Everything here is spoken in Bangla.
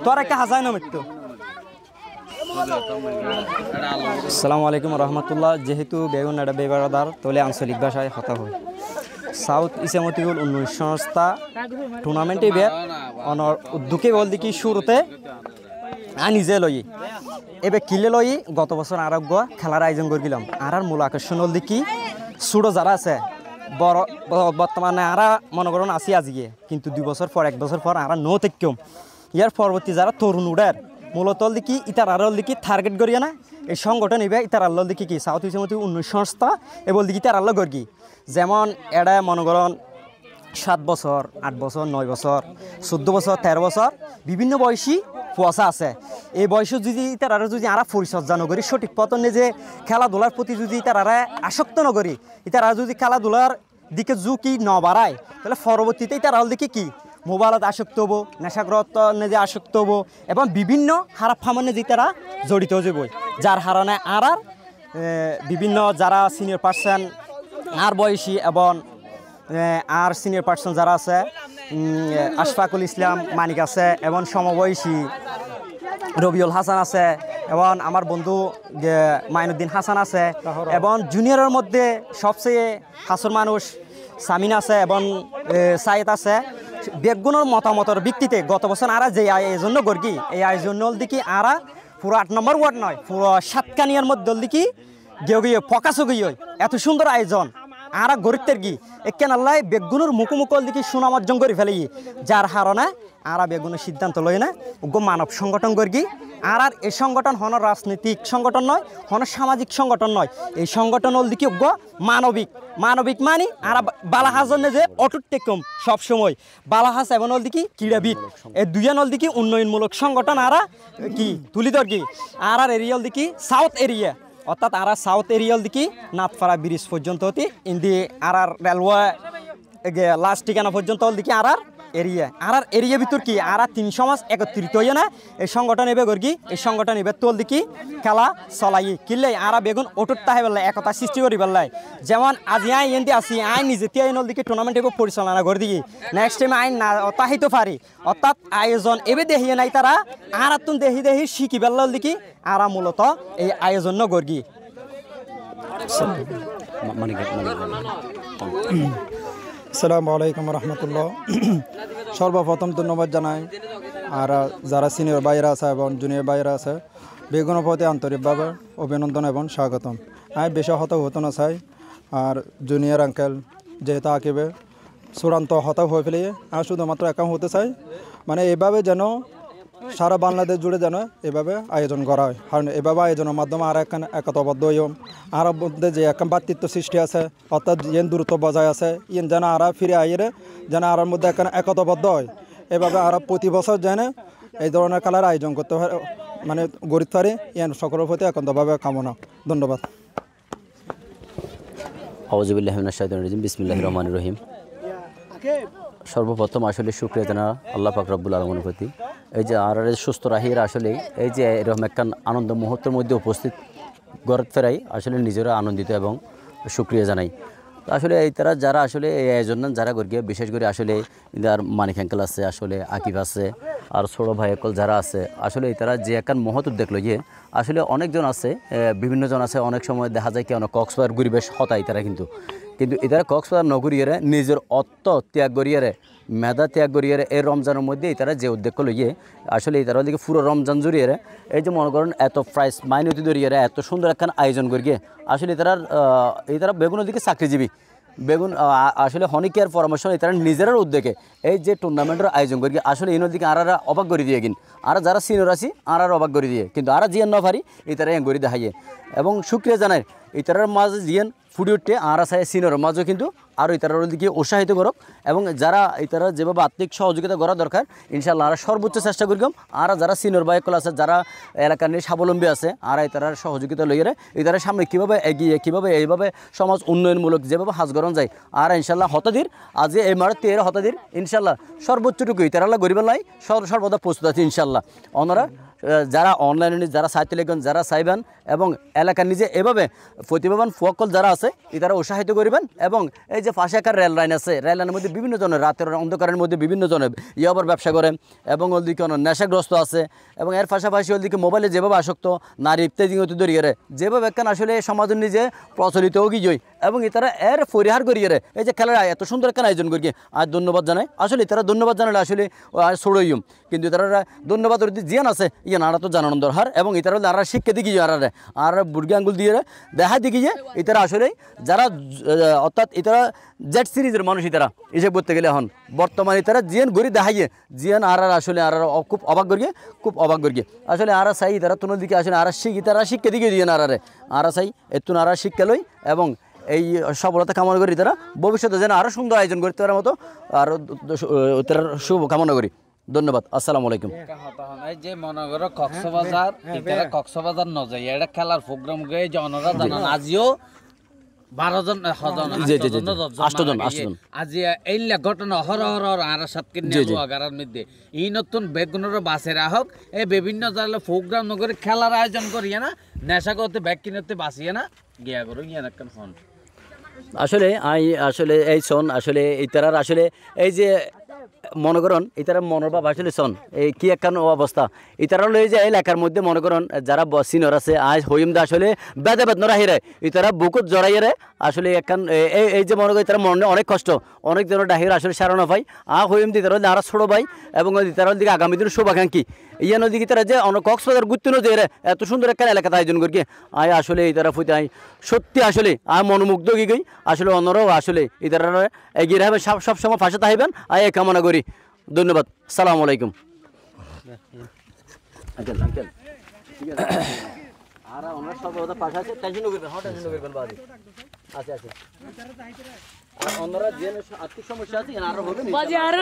তোর একটা হাসায় নাম একটু। আসসালামু আলাইকুম রহমতুল্লাহ। যেহেতু বেগুন এটা বেবারদার তলে আঞ্চলিক ভাষায় কথা হয়। সাউথ ইসামতিউল উন্নয়ন সংস্থা টুর্নামেন্টে বের অনর উদ্যোগে বল দেখি শুরুতে নিজে লই এবার কিলে লই গত বছর আরোগ্য খেলার আয়োজন করেছিলাম। আর মূল আকর্ষণ হল দেখি ছোটো যারা আছে বড় বর্তমানে আরা মনে করুন আসি আজকে, কিন্তু 2 বছর পর 1 বছর পর আরা নো থেকেও ইয়ার পরবর্তী যারা তরুণ উড়ার মূলত দেখি ইতার আরো দেখি টার্গেট করিয়া না এই সংগঠন এবার ইতার আল্লাহ দেখি কি সাউথ ইসামতি উন্নয়ন সংস্থা এবল দেখি তার আল্লাহ করি। যেমন এরা মনে করেন 7 বছর 8 বছর 9 বছর 14 বছর 13 বছর বিভিন্ন বয়সী কুয়াশা আছে। এই বয়সে যদি তারা যদি আরা পরিচর্যা নকরি সঠিক পতনে যে খেলাধুলার প্রতি যদি তারা আসক্ত নকরি তারা যদি খেলাধুলার দিকে ঝুঁকি ন বাড়ায় তাহলে পরবর্তীতে তারা হল দেখি কি মোবাইলত আসক্ত হবো, নেশাগ্রস্ত যে আসক্ত হবো এবং বিভিন্ন খারাপ ফামানে যে তারা জড়িত হয়ে যাবই। যার কারণে আর বিভিন্ন যারা সিনিয়র পার্সন আর বয়সী এবং আর সিনিয়র পার্সন যারা আছে আশফাকুল ইসলাম মানিক আছে এবং সমবয়সী রবিউল হাসান আছে এবং আমার বন্ধু মাইনুদ্দিন হাসান আছে এবং জুনিয়রের মধ্যে সবচেয়ে হাসর মানুষ সামিন আছে এবং সাইদ আছে। বেগুনের মতামতের ভিত্তিতে গত বছর আরা যে আয়োজন করগি এই আয়োজন হল দেখি আরা পুরো 8 নম্বর ওয়ার্ড নয় পুরো সাতকানিয়ার মধ্যে হল দেখি গিয়ে ফোকাসও গিয়ে এত সুন্দর আয়োজন আরা গরিবদের গি একেন আল্লাহ বেগুনের মুখোমুখি দেখি সুনাম অর্জন করে ফেলে যার কারণে আরা বেগুনের সিদ্ধান্ত লয় না ওগো মানব সংগঠন করি। আর এই সংগঠন হন রাজনৈতিক সংগঠন নয়, হন সামাজিক সংগঠন নয়, এই সংগঠন হল দেখি ওগো মানবিক মানি আর বালাহাজনে যে অটুট টেকম সবসময় বালাহাজ এবং হল দেখি ক্রীড়াবিদ এই দুইজন হল দেখি উন্নয়নমূলক সংগঠন আরা কি তুলি ধরকি। আর এরিয়া হল দেখি সাউথ এরিয়া অর্থাৎ আর সাউথ এরিয়াল দেখি নাথপাড়া ব্রিজ পর্যন্ত হতি ইন্দি আর রেলওয়ে লাস্ট ঠিকানা পর্যন্ত হল দেখি আর এরিয়া ভিতর কি আর 3 সমাজ একত্রিত হইয়া না এই সংগঠন এবে গর্গি এই সংগঠন এবে তোল দেখি খেলা চলাই কিনলে আর বেগুন অটুট তাহে বেলায় একতা সৃষ্টি করি বেলায়। যেমন আজি আই এনতে আসি আই নিজে তিয়াইনল দেখি টুর্নামেন্ট এবে পরিচালনা করে দিই নেক্সট টাইম আইন না তাহিত পারি অর্থাৎ আয়োজন এবে দেখিয়ে নাই তারা আর তুন দেখি শিখি বেলাল দেখি আর মূলত এই আয়োজন গর্গি। আসসালামু আলাইকুম রহমতুল্লাহ। সর্বপ্রথম ধন্যবাদ জানাই আর যারা সিনিয়র বাইরা আছে এবং জুনিয়র বাইরা আছে বেগুনের প্রতি আন্তরিকভাবে অভিনন্দন এবং স্বাগতম। আমি বেশি হতো না চাই আর জুনিয়র আঙ্কেল যেহেতু আঁকিবে চূড়ান্ত হতাশ হয়ে ফেলে আর শুধুমাত্র একাম হতে চাই মানে এভাবে যেন সারা বাংলাদেশ জুড়ে যেন এভাবে আয়োজন করা হয়। কারণ এভাবে আয়োজনের মাধ্যমে আর একখান একতাবদ্ধ হইম আর মধ্যে যে একখান বাতৃত্ব সৃষ্টি আছে অর্থাৎ ইয়েন দূরত্ব বজায় আছে ইয়েন যেন আর ফিরে আইরে যেন আর মধ্যে একখান একতাবদ্ধ হয়। এভাবে আর প্রতি বছর যেন এই ধরনের খেলার আয়োজন করতে পারে মানে গরিব পারে ইয়ান সকলের প্রতি একান্তভাবে কামনা। ধন্যবাদ। আউযুবিল্লাহি মিনাশ শাইতানির রাজিম বিসমিল্লাহির রহমানির রহিম। সর্বপ্রথম আসলে শুকরিয়া জানা আল্লাহ পাক রব্বুল আলামিনের প্রতি এই যে আর সুস্থ রাহির আসলে এই যে এরকম একটা আনন্দ মুহূর্তের মধ্যে উপস্থিত গড়ে ফেরাই আসলে নিজেরা আনন্দিত এবং শুকরিয়া জানাই। আসলে এই তারা যারা আসলে এই আয়োজন যারা করি বিশেষ করে আসলে আর মানিক আঙ্কেল আছে আসলে আকিব আছে আর ছোটো ভাই একল যারা আছে আসলে এই তারা যে একটা মহৎ উদ্যোগ লইয়ে আসলে অনেকজন আছে বিভিন্ন জন আছে অনেক সময় দেখা যায় কি অনেক কক্সবাজার গরিবেশ হতাই তারা কিন্তু এরা কক্সবাজার নগরীয় নিজের অর্থ ত্যাগ করিয়ারে মেধা ত্যাগ করিয়ে এই রমজানের মধ্যে তারা যে উদ্যোগ লইয়ে আসলে তারা দিকে পুরো রমজান জড়িয়ে এই যে মনে করেন এত প্রাইস মাইনতি ধরিয়ে এত সুন্দর একখান আয়োজন করিয়ে আসলে তারা বেগুনের দিকে চাকরিজীবী বেগুন আসলে হনিকের পরামর্শ তারা নিজেরার উদ্যোগে এই যে টুর্নামেন্টের আয়োজন করি আসলে এই দিকে আর অবাক করে দিয়ে কিন আর যারা সিনিয়র আছি আর অবাক করে দিয়ে কিন্তু আর জিয়ান না পারি এই তারা করে দেখাইয়ে এবং শুক্রিয়া জানায় এই তারার মাঝে জিয়ান ফুটে উঠে আর আছে সিনিয়র মাঝেও কিন্তু আর ইতারার দিকে উৎসাহিত করক এবং যারা ইতারা যেভাবে আর্থিক সহযোগিতা করা দরকার ইনশাআল্লাহ আর সর্বোচ্চ চেষ্টা করিম আর যারা সিনিয়র বাইকল আছে যারা এলাকার নিয়ে স্বাবলম্বী আছে আর ইতারার সহযোগিতা লইয়ে ইতারা সামনে কীভাবে এগিয়ে কীভাবে এইভাবে সমাজ উন্নয়নমূলক যেভাবে হাজগরণ যায় আর ইনশাআল্লাহ হতাদির আজ এই মারতে হতাদির ইনশাআল্লাহ সর্বোচ্চটুকু ইতারাল্লাহ গরিবের লাই সর্বদা প্রস্তুত আছে ইনশাআল্লাহ ওনারা যারা অনলাইনে যারা সাহিত্য লেখন যারা চাইবেন এবং এলাকার নিজে এভাবে প্রতিভাবান ফকল যারা আছে তারা উৎসাহিত করিবেন এবং এই যে পাশে একটা রেল লাইন আছে রেল লাইনের মধ্যে বিভিন্ন জনের রাতের অন্ধকারের মধ্যে বিভিন্ন জনের আবার ব্যবসা করে এবং ওদিকে নেশাগ্রস্ত আছে এবং এর পাশাপাশি ওদিকে মোবাইলে যেভাবে আসক্ত নারী ইত্যাদি ধরিয়ে যেভাবে একখান আসলে সমাজের নিজে প্রচলিত গিয়ে এবং তারা এর পরিহার করিয়ে এই যে খেলার এত সুন্দর একখান আয়োজন করি আর ধন্যবাদ জানাই আসলে তারা ধন্যবাদ জানালে আসলে ছড়ইম কিন্তু তারা ধন্যবাদ জিয়ান আছে নারা তো জানানো দরকার এবং ইতারা আর শিক্ষা দিকে আরারে আর বুর্গি আঙ্গুল দিয়ে দেখা দিকে যে ইতারা আসলে যারা অর্থাৎ ইতারা জেড সিরিজের মানুষ ইতারা এসে করতে গেলে এখন বর্তমানে তারা জিয়ান ঘুরি দেখাইয়ে জিয়ান আর আসলে আর খুব অবাক করিয়ে আসলে আর চাই তারা তুনোর দিকে আসলে আর তারা শিক্ষা দিকে দিয়ে আরারে আর চাই এতুন আর শিক্ষা লই এবং এই সফলতা কামনা করি তারা ভবিষ্যতে যেন আরও সুন্দর আয়োজন করতে পারার মতো আরও তার শুভ কামনা করি ধন্যবাদ আসসালামু আলাইকুম যে মনে করো কক্সবাজার নজাই এটা খেলার প্রোগ্রাম গিয়ে যে অনরা জানান আজিও 12 জন আজি এইলা ঘটনা হর আর সাতকে আগারার মধ্যে এই নতুন বেগুনের বাসের আহক এই বিভিন্ন জায়গায় প্রোগ্রাম নগরে খেলার আয়োজন করিয়ে না নেশা করতে ব্যাগ কিনতে বাঁচিয়ে না গিয়া করো গিয়া একটা ফোন আসলে আসলে এই সন আসলে ইতারার আসলে এই যে মনে করেন ইতারা মনোভাব আসলে সন এই কি একখান অবস্থা ইতারা লই যে এলাকার মধ্যে মনে করেন যারা সিনিয়র আছে আজ হইম দা আসলে বেদে বেদ নরাহিরে ইতারা বুকুত জড়াইয়ে আসলে একখান এই যে মনে করি তারা মনে অনেক কষ্ট অনেক জনের ডাহির আসলে সারানো ভাই হইম দি তারা আরো ছোট ভাই এবং তারার দিকে আগামী দিনের শুভাকাঙ্ক্ষী ইয়ানোর দিকে তারা যে কক্সবাজার ঘুরতে নদী এত সুন্দর একটা এলাকাতে আয়োজন করি আসলে এই তারা ফুটে সত্যি আসলে মনোমুগ্ধ কি গই আসলে অন্যরাও আসলে ইতারা এগিয়ে রাখবে সবসময় পাশে থাকবেন এই কামনা করি ধন্যবাদ সালাম আলাইকুম আর আমরা সর্বদা পাশে আছে টেনশন করবেন টেনশন করবেন বাদে আচ্ছা আর অন্যরা যে আর্থিক সমস্যা আছে আরো হবে